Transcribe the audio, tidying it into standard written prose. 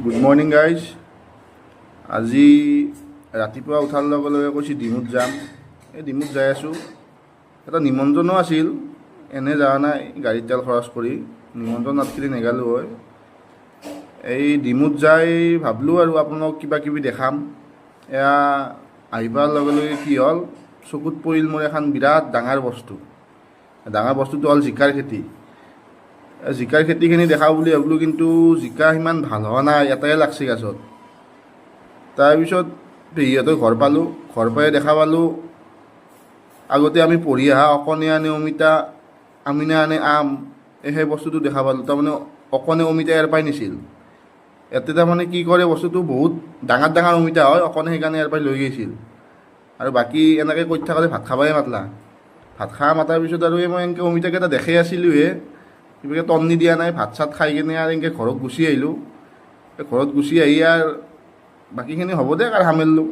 Good morning guys. আজি ৰাতিপুৱা উঠাৰ লগে লগে কৈছোঁ ডিমুত যাম। এই ডিমুত যাই আছোঁ। এটা নিমন্ত্ৰণো আছিল, এনে যোৱা নাই গাড়ীত তেল খৰচ কৰি। নিমন্ত্ৰণ নাথাকিলে নেগালোঁ হয়। এই ডিমুত যাই ভাবিলোঁ আৰু আপোনালোকক কিবা কিবি দেখাম। এয়া আহিবৰ লগে লগে কি হ'ল, চকুত পৰিল মোৰ এখন বিৰাট ডাঙৰ বস্তু। ডাঙৰ বস্তুটো হ'ল জিকাৰ খেতি। জিকাৰ খেতিখিনি দেখাওঁ বুলি ভাবিলোঁ, কিন্তু জিকা সিমান ভাল হোৱা নাই, এটাই লাগছে গাছত। তাৰপিছত পেহীহঁতৰ ঘৰ পালোঁ। ঘৰ পাই দেখা পালোঁ আগতে আমি পঢ়ি অহা অকণি আনে অমিতা, আমিনা আনে আম, সেই বস্তুটো দেখা পালোঁ। তাৰমানে অকণে অমিতা এৰ পাই নিছিল। ইয়াতে তাৰমানে কি কৰে, বস্তুটো বহুত ডাঙৰ ডাঙৰ অমিতা হয়, অকণে সেইকাৰণে এৰ পাই লৈ গৈছিল। আৰু বাকী এনেকৈ কৈ থাকোঁতে ভাত খাবই মাতলা। ভাত খাব মাতাৰ পিছত আৰু মই এনেকৈ অমিতাকেইটা দেখি আছিলোঁহে, কিবাকৈ তন্নি দিয়া নাই। ভাত চাত খাই কিনে আৰু এনেকৈ ঘৰত গুচি আহিলোঁ। ঘৰত গুচি আহি আৰু বাকীখিনি হ'ব দে আৰু সামৰিলোঁ।